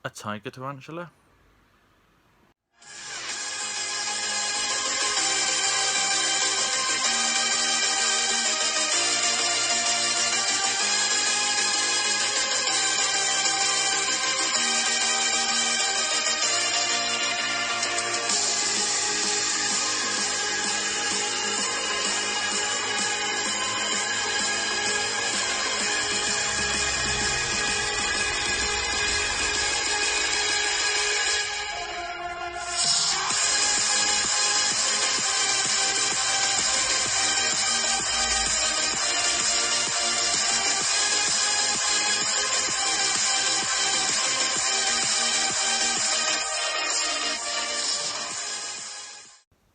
a tiger tarantula.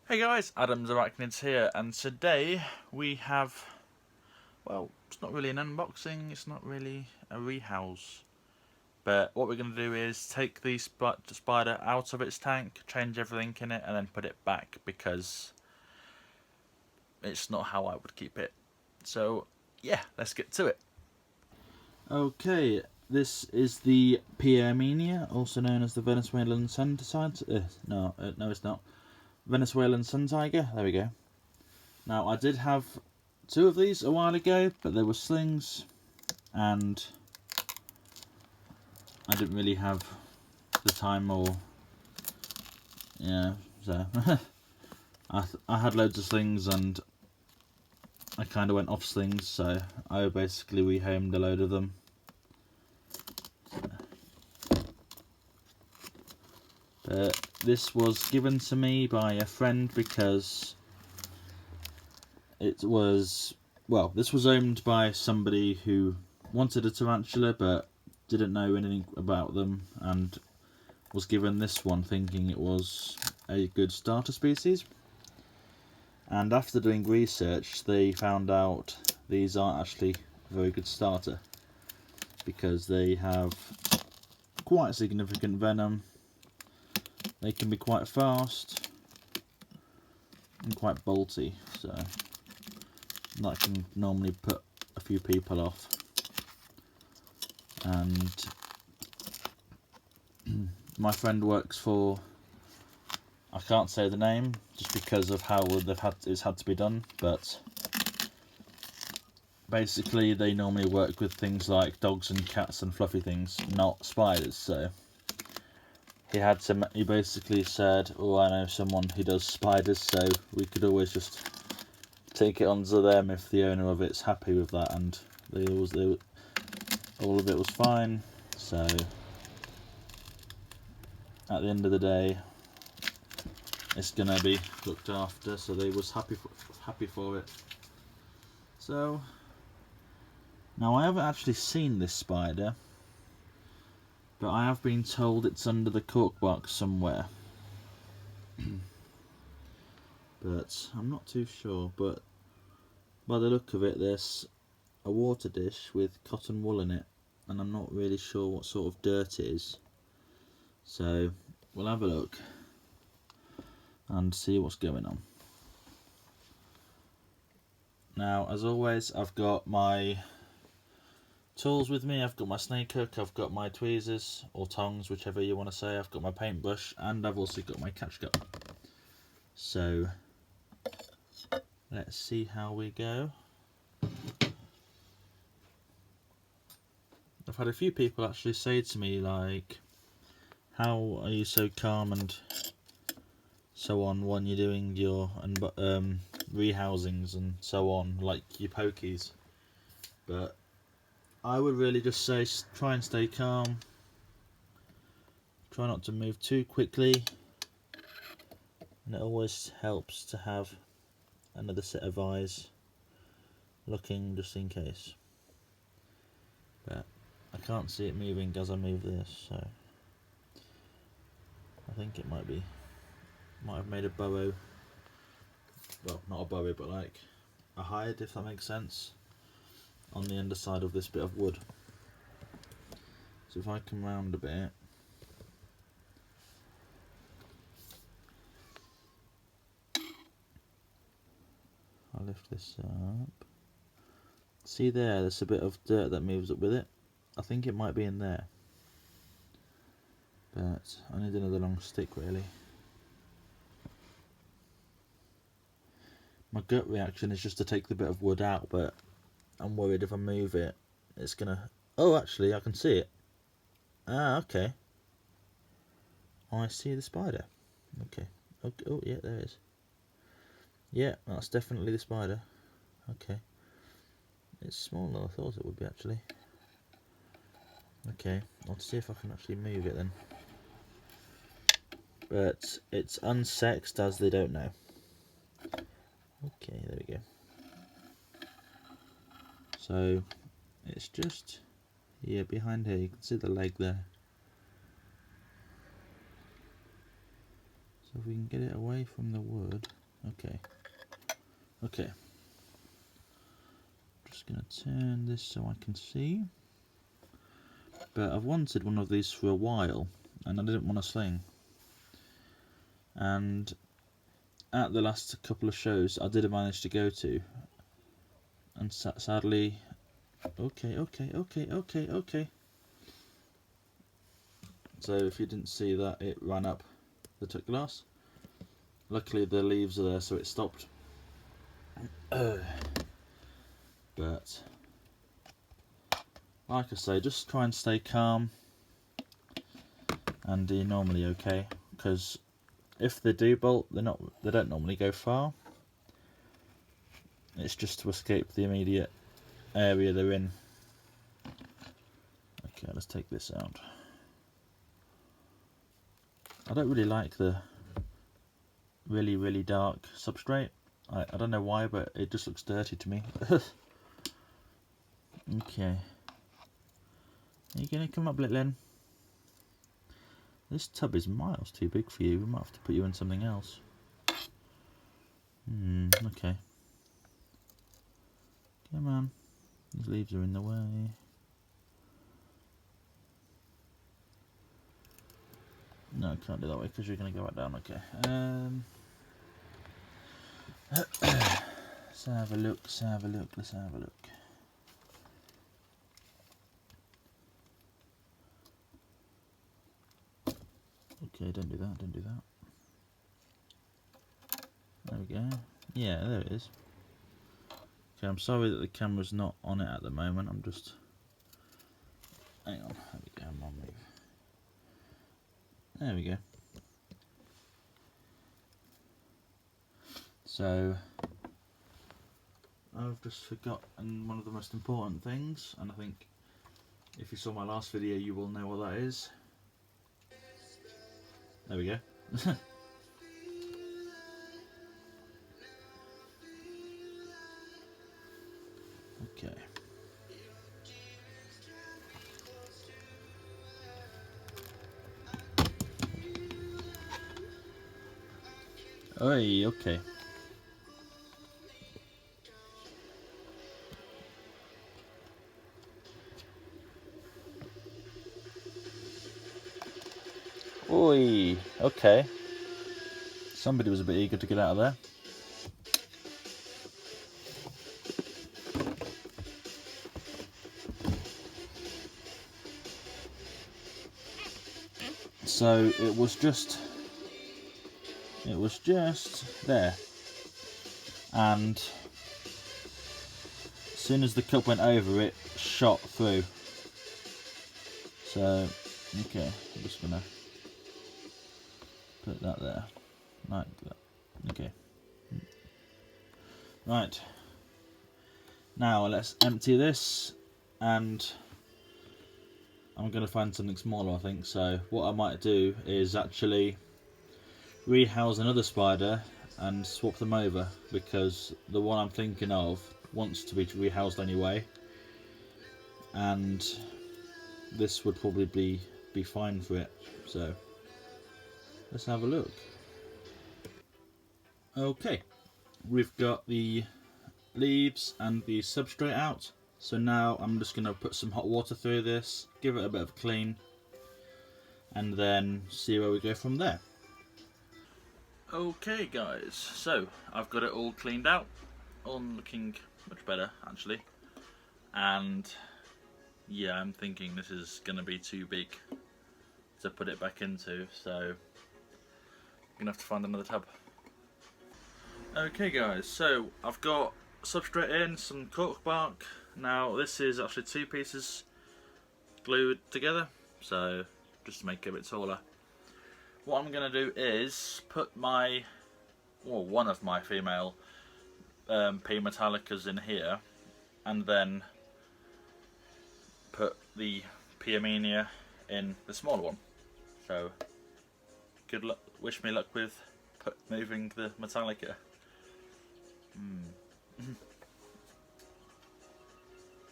Hey guys, Adam's Arachnids here, and today we have, well, it's not really an unboxing, it's not really a rehouse, but what we're going to do is take the spider out of its tank, change everything in it, and then put it back, because it's not how I would keep it. So, yeah, let's get to it. Okay, this is the P. Armenia, also known as the Venezuelan sun tiger. No, it's not. Venezuelan sun tiger. There we go. Now, I did have two of these a while ago, but they were slings, and I didn't really have the time, or so I had loads of slings, and I kind of went off slings, so I basically rehomed a load of them. But this was given to me by a friend because it was, well, this was owned by somebody who wanted a tarantula but didn't know anything about them, and was given this one thinking it was a good starter species. And after doing research, they found out these aren't actually a very good starter, because they have quite significant venom. They can be quite fast and quite bolty, so that can normally put a few people off. And my friend works for, I can't say the name just because of how it's had to be done, but basically they normally work with things like dogs and cats and fluffy things, not spiders. So he basically said, oh, I know someone who does spiders, so we could always just take it onto them if the owner of it's happy with that. And all of it was fine. So at the end of the day, it's gonna be looked after, so they was happy for it. So now, I haven't actually seen this spider, but I have been told it's under the cork box somewhere. But I'm not too sure. But by the look of it, there's a water dish with cotton wool in it, and I'm not really sure what sort of dirt it is. So we'll have a look and see what's going on. Now, as always, I've got my tools with me. I've got my snake hook, I've got my tweezers or tongs, whichever you want to say, I've got my paintbrush, and I've also got my catch cup. So let's see how we go. I've had a few people actually say to me, like, how are you so calm and so on when you're doing your rehousings and so on, like your pokies? But I would really just say try and stay calm, try not to move too quickly, and it always helps to have another set of eyes looking just in case. But I can't see it moving as I move this, so I think it might have made a burrow, well, not a burrow, but like a hide, if that makes sense, on the underside of this bit of wood. So if I come round a bit, I'll lift this up. See there's a bit of dirt that moves up with it. I think it might be in there. but I need another long stick really. My gut reaction is just to take the bit of wood out, but I'm worried if I move it, it's gonna... Oh, actually, I can see it. Ah, okay. I see the spider. Okay. Okay. Oh, yeah, there it is. Yeah, that's definitely the spider. Okay. It's smaller than I thought it would be, actually. Okay, I'll see if I can actually move it then. But it's unsexed as they don't know. Okay, there we go. So it's just here behind here. You can see the leg there. So if we can get it away from the wood. Okay. Okay. Just gonna turn this so I can see. But I've wanted one of these for a while, and I didn't want a sling. And at the last couple of shows I did manage to go to, and sadly, okay. So if you didn't see that, it ran up the tuck glass. Luckily the leaves are there, so it stopped. But like I say, just try and stay calm, and you're normally okay. Because if they do bolt, they don't normally go far. It's just to escape the immediate area they're in. Okay, let's take this out. I don't really like the really dark substrate. I don't know why, but it just looks dirty to me. Okay. Are you going to come up, Litlin? This tub is miles too big for you. We might have to put you in something else. Okay. Come on. These leaves are in the way. No, I can't do that way because you're going to go right down. Okay. Let's have a look, let's have a look. Okay, don't do that. There we go. Yeah, there it is. Okay, I'm sorry that the camera's not on it at the moment. I'm just... Hang on, there we go, I'm on move. There we go. So, I've just forgotten one of the most important things, and I think if you saw my last video you will know what that is. There we go. Okay. Oi, okay. Oi, okay. Somebody was a bit eager to get out of there. So it was just there, and as soon as the cup went over, it shot through. So okay, I'm just gonna put that there, like that. Okay, right, now let's empty this, and I'm gonna find something smaller, I think. So what I might do is actually rehouse another spider and swap them over, because the one I'm thinking of wants to be rehoused anyway, and this would probably be fine for it. So let's have a look. Okay, we've got the leaves and the substrate out, so now I'm just going to put some hot water through this, give it a bit of a clean, and then see where we go from there. Okay guys, so I've got it all cleaned out, all looking much better actually, and yeah, I'm thinking this is going to be too big to put it back into, so I'm gonna have to find another tub. Okay guys, so I've got substrate in, some cork bark. Now this is actually 2 pieces glued together, so just to make it a bit taller. What I'm going to do is put my, well, one of my female P metallicas in here, and then put the P Armenia in the smaller one. So good luck, wish me luck with moving the metallica.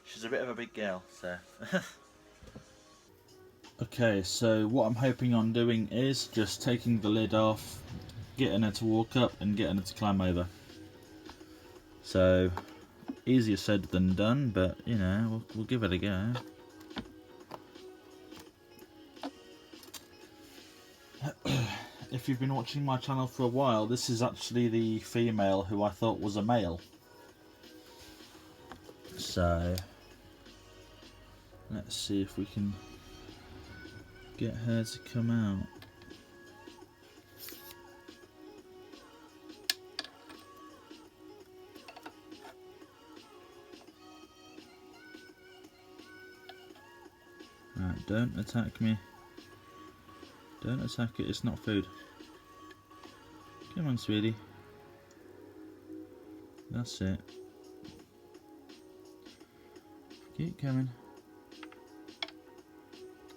She's a bit of a big girl, so. Okay, so what I'm hoping on doing is just taking the lid off, getting her to walk up and getting her to climb over. So, easier said than done, but you know, we'll give it a go. If you've been watching my channel for a while, this is actually the female who I thought was a male. So, let's see if we can get her to come out. Right, don't attack me. Don't attack it, it's not food. Come on, sweetie. That's it. Keep coming.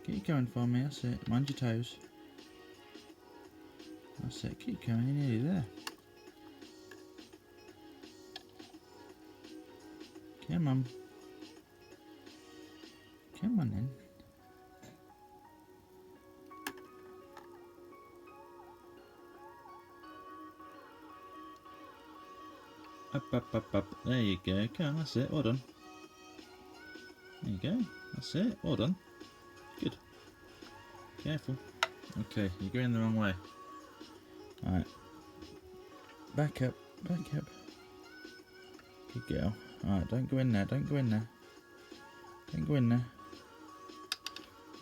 Keep coming for me, that's it. Mind your toes. That's it, keep coming, you're nearly there. Come on. Come on then. Up, up, up, up. There you go. Come on, that's it. Well done. There you go. That's it. Well done. Good. Careful. Okay, you're going the wrong way. Alright. Back up. Back up. Good girl. Alright, don't go in there. Don't go in there. Don't go in there.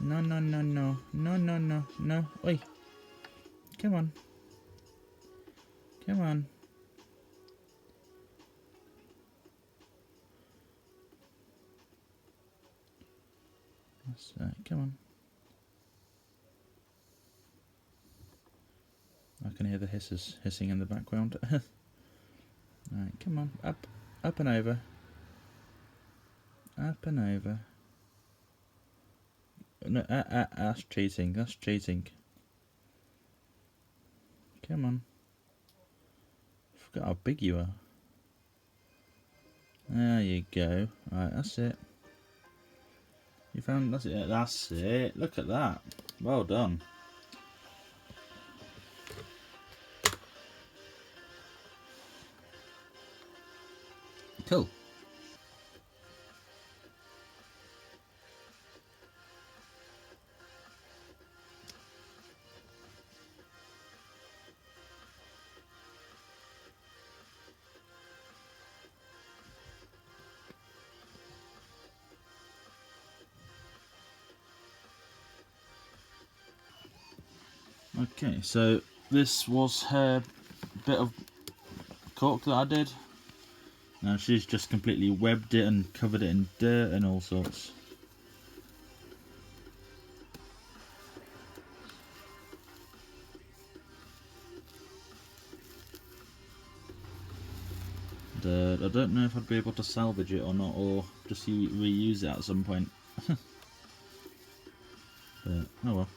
No, no, no, no. No, no, no. No. Oi. Come on. Come on. That's right. Come on. I can hear the hissing in the background. Alright, come on. Up. Up and over. Up and over. No, that's cheating. That's cheating. Come on. I forgot how big you are. There you go. Alright, that's it. You found, that's it. That's it. Look at that. Well done. Cool. Okay, so this was her bit of cork that I did. Now she's just completely webbed it and covered it in dirt and all sorts. And, I don't know if I'd be able to salvage it or not, or just reuse it at some point. But, oh well.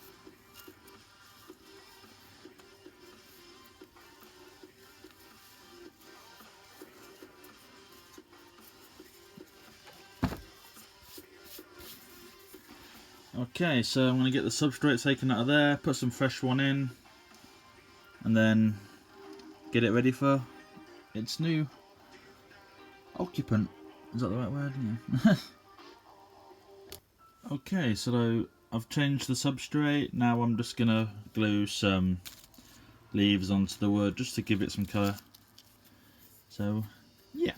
Okay, so I'm going to get the substrate taken out of there, put some fresh one in, and then get it ready for its new occupant. Is that the right word? Yeah. Okay, so I've changed the substrate. Now I'm just going to glue some leaves onto the wood just to give it some colour. So, yeah.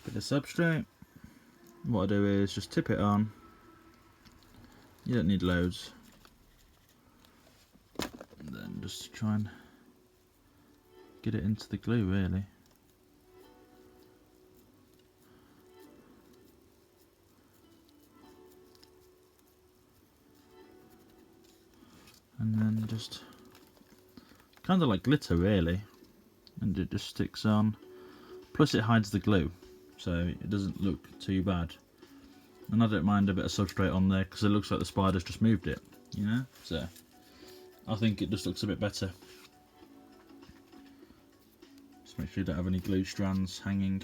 Bit of substrate. What I do is just tip it on. You don't need loads. And then just try and get it into the glue really. And then just kind of like glitter really, and it just sticks on. Plus it hides the glue, so it doesn't look too bad. And I don't mind a bit of substrate on there because it looks like the spider's just moved it, you know. So I think it just looks a bit better. Just make sure you don't have any glue strands hanging,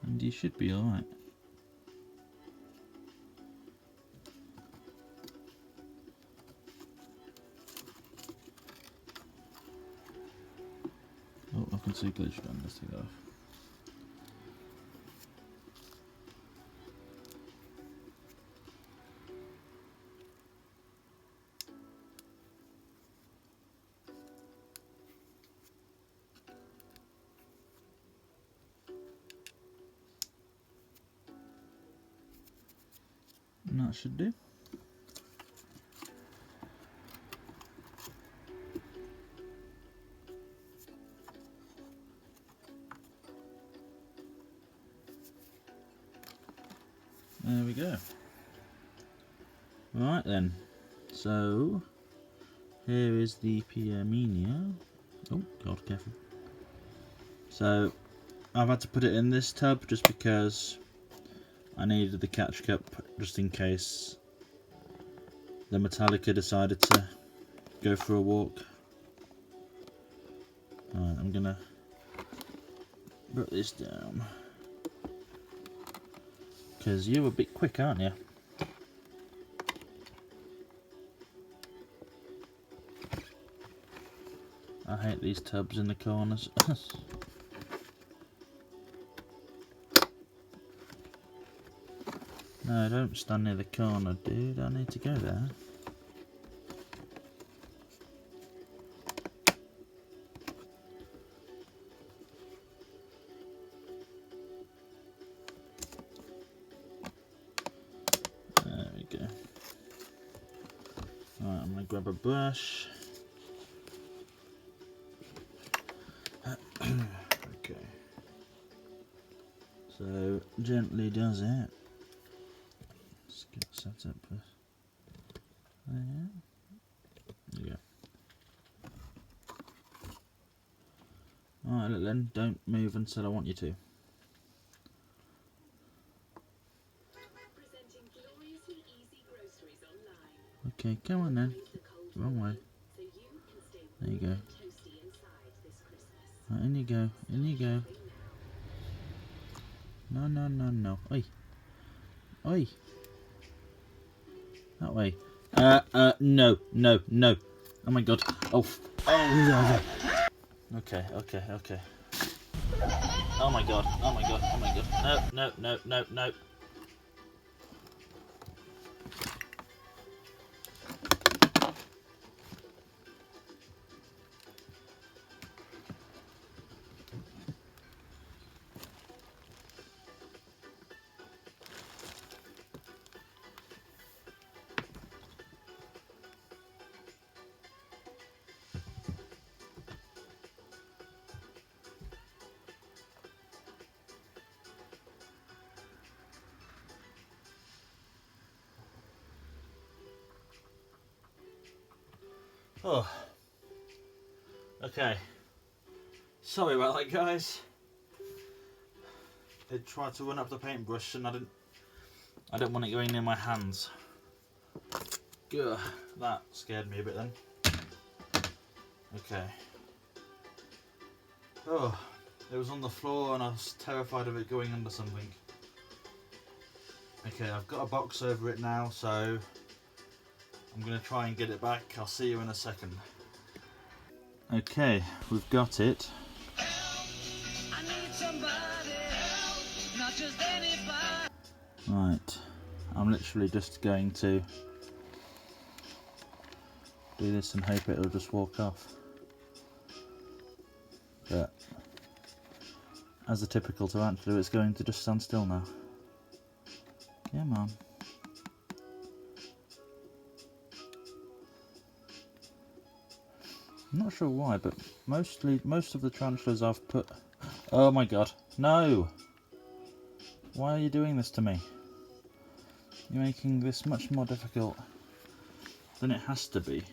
and you should be alright. Oh, I can see glue strand. Let's take it off. And that should do. There we go. Right then, so here is the Pierminia. Oh god, careful. So I've had to put it in this tub just because I needed the catch cup just in case the Metallica decided to go for a walk. Alright, I'm gonna put this down because you're a bit quick, aren't you? I hate these tubs in the corners. No, don't stand near the corner, dude. I need to go there. There we go. Alright, I'm going to grab a brush. Okay. So, gently does it. Let's get it set up for there. There you go. Alright, look then, don't move until I want you to. Okay, come on then. Wrong way. There you go. Right, in you go, in you go. No, no, no, no. Oi. Oi. That way. No, no, no. Oh my god. Oh. Oh. Okay, okay, okay. Oh my god, oh my god, oh my god. No, no, no, no, no. Oh. Okay. Sorry about that, guys. I tried to run up the paintbrush and I didn't want it going near my hands. Ugh, that scared me a bit then. Okay. Oh, it was on the floor and I was terrified of it going under something. Okay, I've got a box over it now, so I'm going to try and get it back. I'll see you in a second. Okay, we've got it. Right, I'm literally just going to do this and hope it'll just walk off. But as a typical tarantula, it's going to just stand still now. Come on. I'm not sure why, but most of the tarantulas I've put... Oh my god, no! Why are you doing this to me? You're making this much more difficult than it has to be.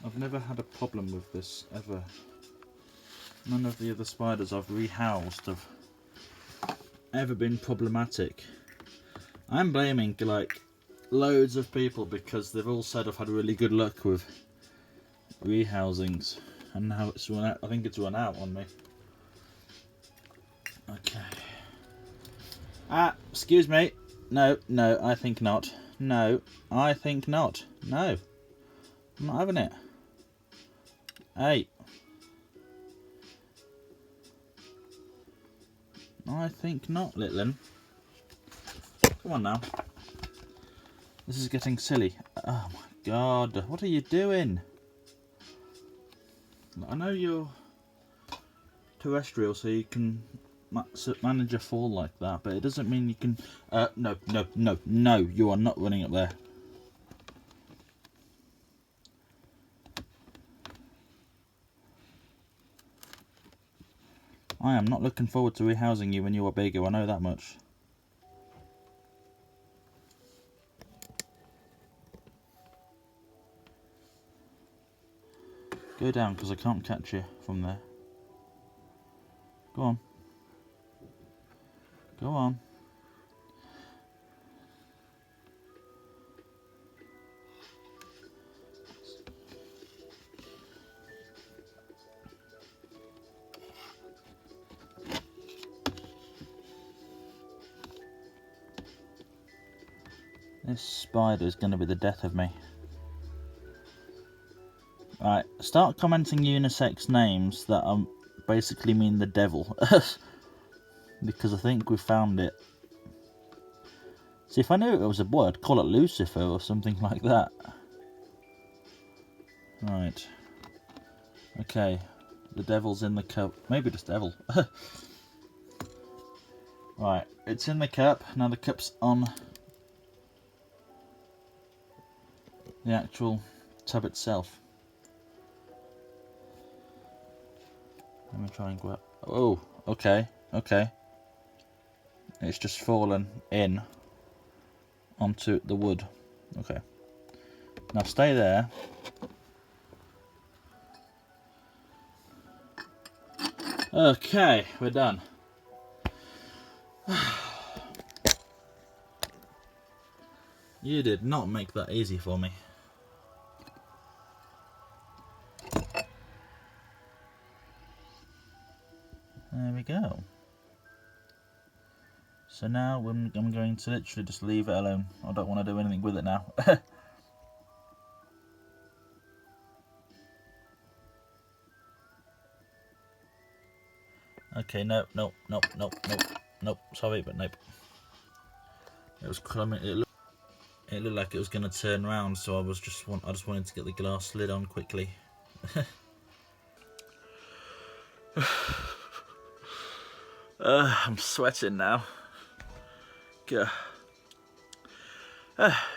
I've never had a problem with this, ever. None of the other spiders I've rehoused have ever been problematic. I'm blaming, like, loads of people because they've all said I've had really good luck with rehousings, and now it's run out. I think it's run out on me. Okay. Excuse me. No, I think not. No, I think not. No, I'm not having it. Hey. I think not, Litlin. Come on now. This is getting silly. Oh my god, what are you doing? I know you're terrestrial, so you can manage a fall like that, but it doesn't mean you can... No, you are not running up there. I am not looking forward to rehousing you when you are bigger, I know that much. Go down, because I can't catch you from there. Go on. Go on. This spider is going to be the death of me. Right, start commenting unisex names that basically mean the devil. Because I think we found it. See, if I knew it was a boy, I'd call it Lucifer or something like that. Right. Okay. The devil's in the cup. Maybe just devil. Right, it's in the cup. Now the cup's on the actual tub itself. Let me try and grab... Oh, okay, okay. It's just fallen in onto the wood. Okay. Now stay there. Okay, we're done. You did not make that easy for me. There we go. So now I'm going to literally just leave it alone. I don't want to do anything with it now. Okay, nope. Sorry, but nope. It was coming. It looked like it was going to turn round, so I just wanted to get the glass lid on quickly. I'm sweating now.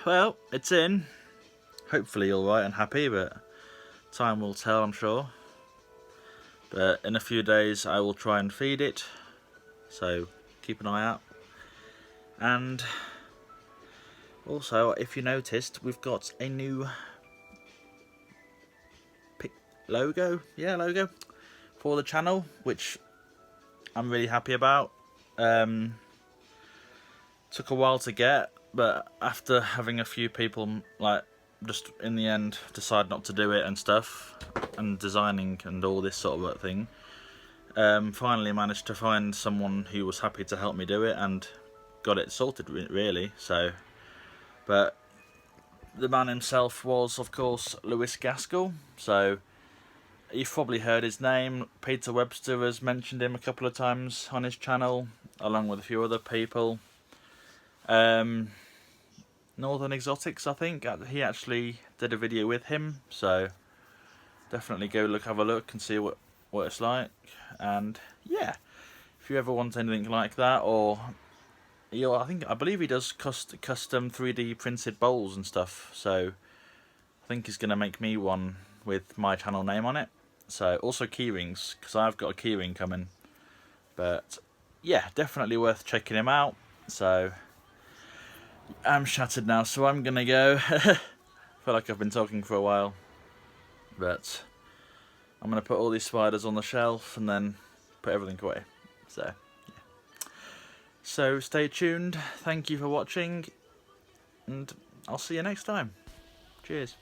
Well, it's in. Hopefully alright and happy, but time will tell, I'm sure. But in a few days I will try and feed it, so keep an eye out. And also, if you noticed, we've got a new logo for the channel, which I'm really happy about. Took a while to get, but after having a few people just in the end decide not to do it and stuff, and designing and all this sort of thing, finally managed to find someone who was happy to help me do it and got it sorted, really. So, but the man himself was, of course, Lewis Gaskell. So you've probably heard his name. Peter Webster has mentioned him a couple of times on his channel, along with a few other people. Northern Exotics, I think, he actually did a video with him, so definitely go have a look and see what it's like. And yeah, if you ever want anything like that, or I believe he does custom 3D printed bowls and stuff. So I think he's gonna make me one with my channel name on it. So also keyrings, because I've got a keyring coming. But yeah, definitely worth checking him out. So I'm shattered now, so I'm gonna go. I feel like I've been talking for a while, but I'm gonna put all these spiders on the shelf and then put everything away. So yeah. So stay tuned. Thank you for watching, and I'll see you next time. Cheers.